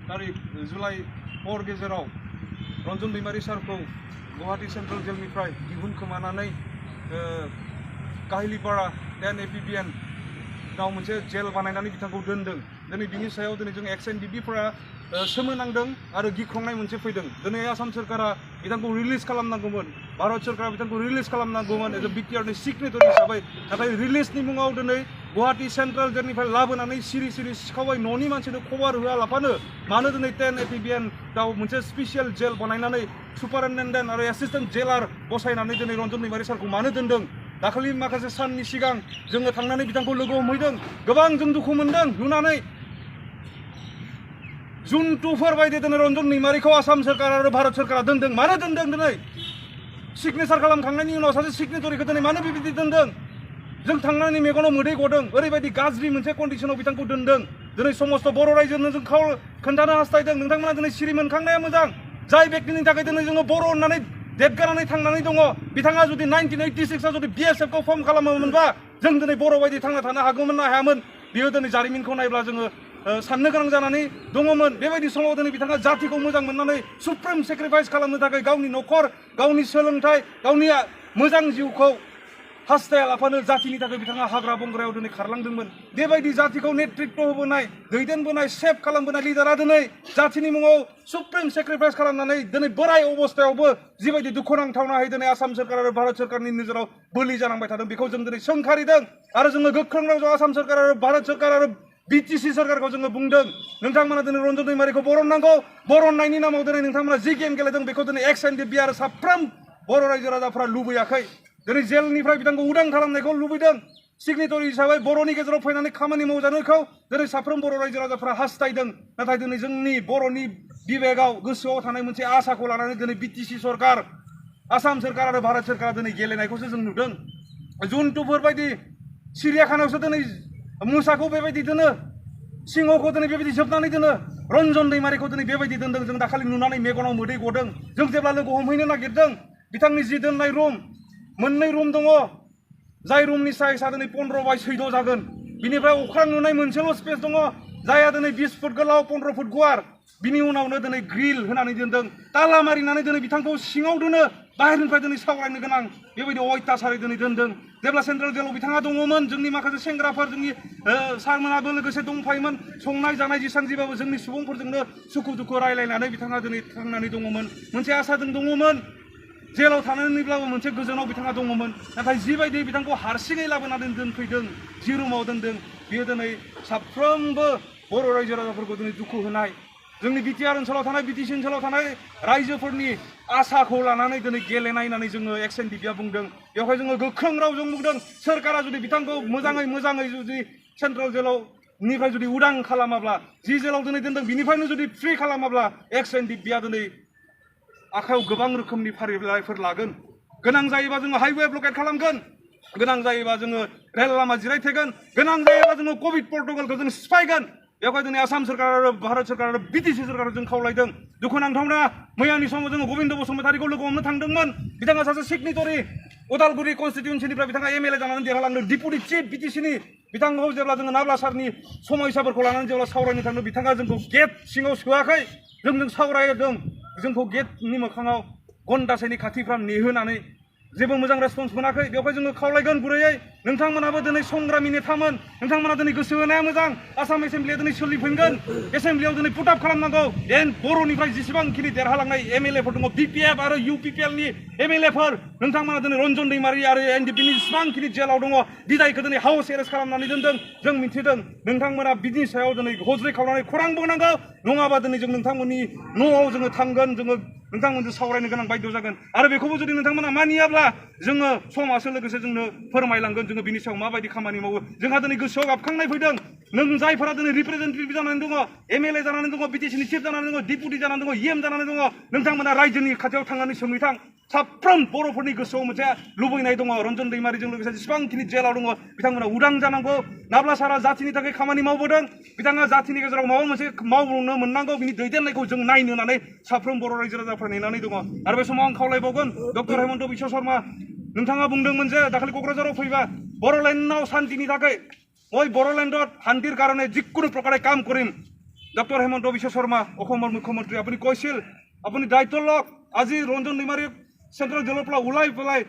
तारिख जुलाइ 4 गेजेराव रन्जन दैमारी सारखौ गुवाहाटी सेन्ट्रेल जेलनिफ्राय दिहुनखोमानानै काहिलिपारा NDFB नाव मोनसे जेल बानायनानै बिथांखौ दोनदों। दिनै बिनि सायाव दिनै जों NDFBफोरा सोमोनांदों आरो गिख्रंनाय मोनसे फैदों। दिनै आसाम सरकारा बिथांखौ रिलिज खालामनांगौमोन, भारत सरकारा बिथांखौ रिलिज खालामनांगौमोन एज ए बिटिआरनि सिगनेटरि हिसाबै। नाथाय रिलिजनि मुङाव दिनै गुवाहाटी सेन्ट्रेल जेलनिफ्राय लाबोनानै सिरि सिरि सिखावबाय, न'नि मानसिनो खबर होआलाफानो मानो दिनै NDFB आव मोनसे स्पेसियेल जेल बानायनानै सुपारिनटेन्डेन्ट आरो एसिस्टेन्ट जेलार बसायनानै दिनै रन्जन दैमारी सारखौ मानो दोनदों? दाखालि माखासे साननि सिगां जोङो थांनानै बिथांखौ लोगो हमहैदों। गोबां जों दुखु मोनदों नुनानै। जुन्थुफोर बायदि दिनै रन्जन दैमारीखौ आसाम सरकार आरो भारत सरकारा दोनदों। मानो दोनदों? दिनै सिगनेचार खालामखांनायनि उनाव सासे सिगनेटरिखौ दिनै मानो बेबायदि दोनदों? जों थांनानै मेगनाव मोदै गदों। ओरैबायदि गाज्रि मोनसे कन्डिसनाव बिथांखौ दोनदों। दिनै समस्त बर' रायजोनो जों खोन्थानो हास्थायदों, नोंथांमोना दिनै सिरि मोनखांनाया मोजां। जाय व्यक्तिनि थाखाय दिनै जोङो बर' होननानै देरगानानै थांनानै दङ, बिथाङा जुदि 1986 जुदि BSFखौ फर्म खालामोमोनबा जों दिनै बर' बायदि थांना थानो हागौमोन ना हायामोन? बियो दिनै जारिमिनखौ नायब्ला जोङो साननो गोनां जानानै दङमोन। बेबायदि समाव दिनै बिथाङा जातिखौ मोजां मोननानै सुप्रिम सेक्रिफाइस खालामनो थाखाय गावनि न'खर, गावनि सोलोंथाइ, गावनि मोजां जिउखौ हास्थायालाफानो जातिनि थाखाय बिथाङा हाग्रा बंग्रायाव दिनै खारलांदोंमोन। बेबायदि जातिखौ नेतृत्व होबोनाय, दैदेनबोनाय, सेभ खालामबोनाय लिडारा दिनै जातिनि मुङाव सुप्रिम सेक्रिफाइस खालामनानै दिनै बोराय अबस्थायावबो जिबायदि दुखुनांथावनायै दिनै आसाम सरकार आरो भारत सरकारनि नोजोराव बोलि जानांबाय थादों, बेखौ जों दिनै सोंखारिदों। आरो जोङो गोख्रों रावजों आसाम सरकार आरो भारत सरकार आरो BTC सरकारखौ जोङो बुंदों, नोंथांमोना दिनै रन्जन दैमारीखौ बरननांगौ। बरननायनि नामाव दिनै नोंथांमोना जि गेम गेलेदों बेखौ दिनै NDFB आरो साफ्रोम बर' रायजो राजाफ्रा लुबैयाखै। दिनै जेलनिफ्राय बिथांखौ उदां खालामनायखौ लुबैदों। सिगनेटरि हिसाबै बर'नि गेजेराव फैनानै खामानि मावजानायखौ दिनै साफ्रोम बर' रायजो राजाफ्रा हास्थायदों। नाथाय दिनै जोंनि बर'नि बिबेगाव गोसोआव थानाय मोनसे आसाखौ लानानै दिनै BTC सरकार, आसाम सरकार आरो भारत सरकारा दिनै गेलेनायखौसो जों नुदों। जुन्थुफोर बायदि सिरियाखानायावसो दिनै मोसाखौ बेबायदि दोनो, सिंहखौ दिनै बेबायदि जोबनानै दोनो, रन्जन दैमारीखौ दिनै बेबायदि दोनदों। जों दाखालि नुनानै मेगनाव मोदै गदों। जों जेब्ला लोगो हमहैनो नागिरदों, बिथांनि जि दोननाय रुम, मोननै रुम दङ, जाय रुमनि साइजआ दिनै 15/14 जागोन। बिनिफ्राय अख्रां नुनाय मोनसेल' स्पेस दङ, जायहा दिनै 20 फुट गोलाव, 15 फुट गुवार। बिनि उनावनो दिनै ग्रिल होनानै दोनदों, ताला मारिनानै दिनै बिथांखौ सिङाव दोनो, बाहेरनिफ्राय दिनै सावरायनो गोनां बेबायदि अयथासारै दिनै दोनदों। जेब्ला सेन्ट्रेल जेलाव बिथाङा दङमोन, जोंनि माखासे सेंग्राफोर, जोंनि सारमोनाबो लोगोसे दंफायोमोन। संनाय जानाय जेसांजिबाबो जोंनि सुबुंफोरजोंनो सुखु दुखु रायलायनानै बिथाङा दिनै थांनानै दङमोन। मोनसे आसाजों दङमोन, जेलाव थानानैब्लाबो मोनसे गोजोनाव बिथाङा दङमोन। नाथाय जिबायदि बिथांखौ हारसिङै लाबोनानै दोनफैदों, जि रुमाव दोनदों, बियो दिनै साफ्रोमबो बर' रायजो राजाफोरखौ दिनै दुखु होनाय, जोंनि BTR ओनसोलाव थानाय, BTC ओनसोलाव थानाय रायजोफोरनि आसाखौ लानानै दिनै गेलेनाय होननानै जोङो NDFBआ बुंदों। बेवहाय जोङो गोख्रों रावजों बुंदों, सोरखारा जुदि बिथांखौ मोजाङै जुदि सेन्ट्रेल जेलाव निफ्राय जुदि उदां खालामाब्ला, जि जेलाव दिनै दोनदों बिनिफ्रायनो जुदि फ्रि खालामाब्ला NDFBआ दिनै आखायाव गोबां रोखोमनि फारिलाइफोर लागोन। गोनां जायोबा जोङो हाइवे ब्लकेट खालामगोन, गोनां जायोबा जोङो रेल लामा जिरायथेगोन, गोनां जायोबा जोङो कभिड प्रट'कलखौ जों सिफायगोन। बेवहाय दिनै आसाम सरकार आरो भारत सरकार आरो BTC सरकारखौ जों खावलायदों। दुखुनांथावना, मैयानि समाव जोङो गबिन्द बसुमतारीखौ लोगो हमनो थांदोंमोन। बिथाङा सासे सिगनेटरि, उदालगुरि कनस्टिटिउन्सिनिफ्राय बिथाङा MLA जानानै देरहालांदों, डिपुटि चिफ BTCनि। बिथांखौ जेब्ला जोङो नाब्ला सारनि समयसाफोरखौ लानानै जेब्ला सावरायनो थांदों, बिथाङा जोंखौ गेट सिङाव सोआखै, जोंजों सावरायदों। जोंखौ गेटनि मोखाङाव घन्टासेनि खाथिफ्राम नेहोनानै जेबो मोजां रेसपन्स मोनाखै। बेवहाय जोङो खावलायगोन गुरैयै, नोंथांमोनाबो दिनै संग्रामि नेतामोन, नोंथांमोना दिनै गोसो होनाया मोजां। आसाम एसेम्ब्लिया दिनै सोलिफिनगोन, एसेम्ब्लियाव दिनै पुट आप खालामनांगौ। बर'निफ्राय जेसेबांखिनि देरहालांनाय MLAफोर दङ, BPF आरो UPPLनि MLAफोर, नोंथांमोना दिनै रन्जन दैमारी आरो NDFBनि जेसेबांखिनि जेलाव दङ, बिदायखौ दिनै हाउस एरेस्ट खालामनानै दोनदों। जों मिथिदों नोंथांमोना बिनि सायाव दिनै हज्रि खावनानै खौरां बुंनांगौ, नङाबा दिनै जों नोंथांमोननि न'आव जोङो थांगोन, जोङो नोंथांमोनजों सावरायनो गोनां बायद' जागोन। आरो बेखौबो जुदि नोंथांमोना मानियाब्ला जोङो समाजो लोगोसे जोंनो फोरमायलांगोन जोङो बिनि सायाव माबायदि खामानि मावो। जोंहा दिनै गोसोआव गाबखांनाय फैदों, नों जायफोरा दिनै रिप्रेजेन्टेटिभ जानानै दङ, MLA जानानै दङ, BTCनि चिफ जानानै दङ, डिपुटि जानानै दङ, EM जानानै दङ, नोंथांमोना रायजोनि खाथियाव थांनानै सोंहैथां। साफ्रोम बर'फोरनि गोसोआव मोनसे लुबैनाय दङ, रन्जन दैमारीजों लोगोसे जेसेबांखिनि जेलाव दङ बिथांमोना उदां जानांगौ। नाब्ला सारा जातिनि थाखाय खामानि मावबोदों, बिथाङा जातिनि गेजेराव माबा मोनसे मावनो मोननांगौ, बिनि दैदेननायखौ जों नायनो होननानै साफ्रोम बर' रायजो राजाफ्रा नेनानै दङ। आरो बे समाव आं खावलायबावगोन, डक्टर हेमन्त बिश्व शर्मा, नोंथाङा बुंदोंमोन जे दाखालि क'क्राझाराव फैबा बर'लेण्डआव शान्तिनि थाखाय, মই বড়োল্যান্ডত শান্তিৰ কাৰণে যিকোনো প্ৰকাৰে কাম কৰিম। ডক্টৰ হেমন্ত বিশ্ব শৰ্মা অসমৰ মুখ্যমন্ত্ৰী আপুনি কৈছিল আপুনি দায়িত্ব লওক আজি ৰঞ্জন দৈমাৰীক চেণ্ট্ৰেল জেলৰ পৰা ওলাই পেলাই